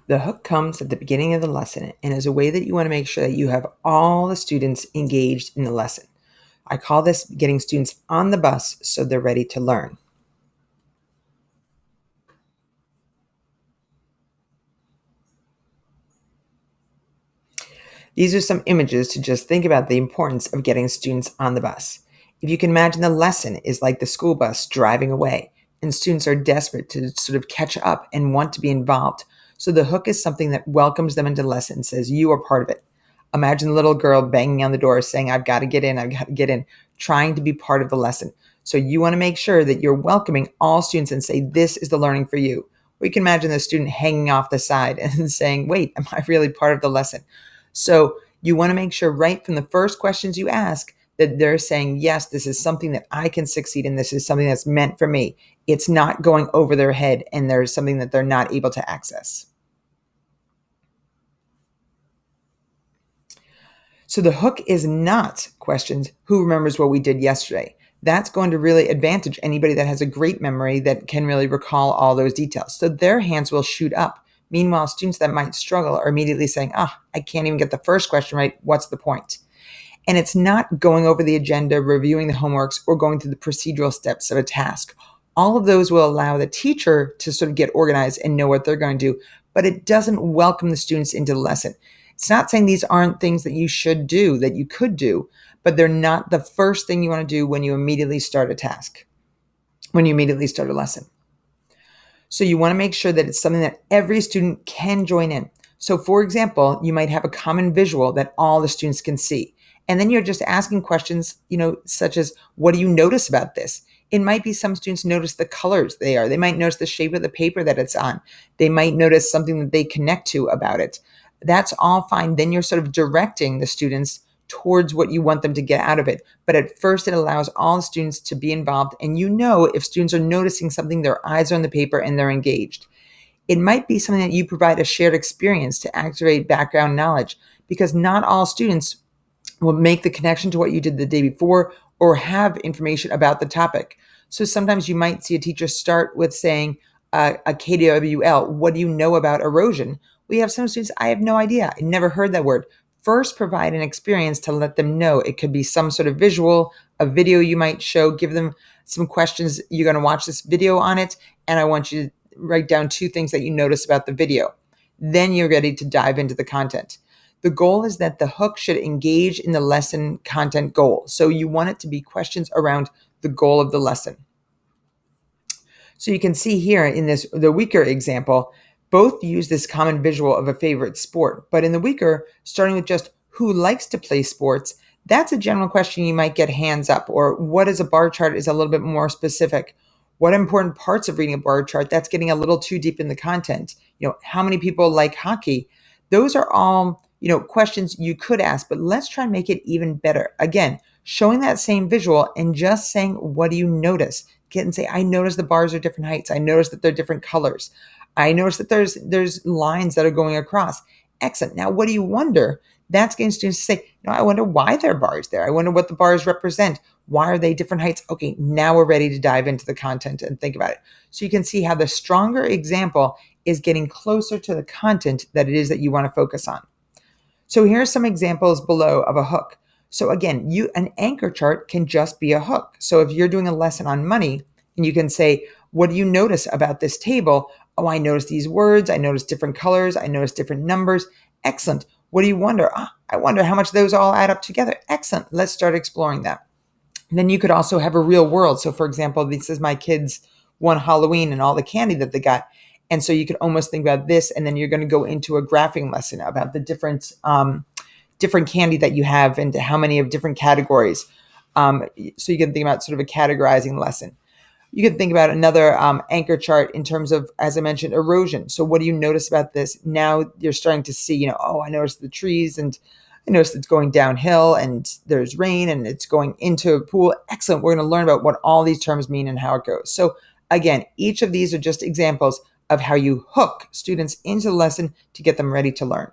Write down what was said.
The hook comes at the beginning of the lesson and is a way that you want to make sure that you have all the students engaged in the lesson. I call this getting students on the bus so they're ready to learn. These are some images to just think about the importance of getting students on the bus. If you can imagine, the lesson is like the school bus driving away, and students are desperate to sort of catch up and want to be involved. So the hook is something that welcomes them into the lesson and says, you are part of it. Imagine the little girl banging on the door saying, I've got to get in, I've got to get in, trying to be part of the lesson. So you want to make sure that you're welcoming all students and say, this is the learning for you. Or you can imagine the student hanging off the side and saying, wait, am I really part of the lesson? So you want to make sure right from the first questions you ask that they're saying, yes, this is something that I can succeed in. This is something that's meant for me. It's not going over their head and there's something that they're not able to access. So the hook is not questions, who remembers what we did yesterday? That's going to really advantage anybody that has a great memory that can really recall all those details. So their hands will shoot up. Meanwhile, students that might struggle are immediately saying, I can't even get the first question right. What's the point? And it's not going over the agenda, reviewing the homeworks, or going through the procedural steps of a task. All of those will allow the teacher to sort of get organized and know what they're going to do, but it doesn't welcome the students into the lesson. It's not saying these aren't things that you should do, that you could do, but they're not the first thing you want to do when you immediately start a task, when you immediately start a lesson. So you want to make sure that it's something that every student can join in. So for example, you might have a common visual that all the students can see. And then you're just asking questions, such as, what do you notice about this? It might be some students notice the colors they are. They might notice the shape of the paper that it's on. They might notice something that they connect to about it. That's all fine. Then you're sort of directing the students towards what you want them to get out of it. But at first, it allows all the students to be involved. And if students are noticing something, their eyes are on the paper and they're engaged. It might be something that you provide a shared experience to activate background knowledge, because not all students will make the connection to what you did the day before or have information about the topic. So sometimes you might see a teacher start with saying a KWL, what do you know about erosion? We have some students, I have no idea. I never heard that word. First, provide an experience to let them know. It could be some sort of visual, a video you might show, give them some questions. You're going to watch this video on it, and I want you to write down 2 things that you notice about the video. Then you're ready to dive into the content. The goal is that the hook should engage in the lesson content goal. So you want it to be questions around the goal of the lesson. So you can see here in the weaker example, both use this common visual of a favorite sport. But in the weaker, starting with just who likes to play sports, that's a general question you might get hands up. Or what is a bar chart is a little bit more specific. What important parts of reading a bar chart? That's getting a little too deep in the content. How many people like hockey? Those are all, questions you could ask, but let's try and make it even better. Again, showing that same visual and just saying, what do you notice? Get and say, I notice the bars are different heights. I notice that they're different colors. I notice that there's lines that are going across. Excellent. Now, what do you wonder? That's getting students to say, I wonder why there are bars there. I wonder what the bars represent. Why are they different heights? Okay, now we're ready to dive into the content and think about it. So you can see how the stronger example is getting closer to the content that it is that you want to focus on. So here are some examples below of a hook. So again, an anchor chart can just be a hook. So if you're doing a lesson on money and you can say, what do you notice about this table? Oh, I noticed these words. I noticed different colors. I noticed different numbers. Excellent. What do you wonder? I wonder how much those all add up together. Excellent. Let's start exploring that. And then you could also have a real world. So for example, this is my kids' one Halloween and all the candy that they got. And so you could almost think about this, and then you're going to go into a graphing lesson about the different candy that you have and how many of different categories. So you can think about sort of a categorizing lesson. You can think about another anchor chart in terms of, as I mentioned, erosion. So what do you notice about this? Now you're starting to see, I noticed the trees, and I noticed it's going downhill and there's rain and it's going into a pool. Excellent. We're going to learn about what all these terms mean and how it goes. So again, each of these are just examples of how you hook students into the lesson to get them ready to learn.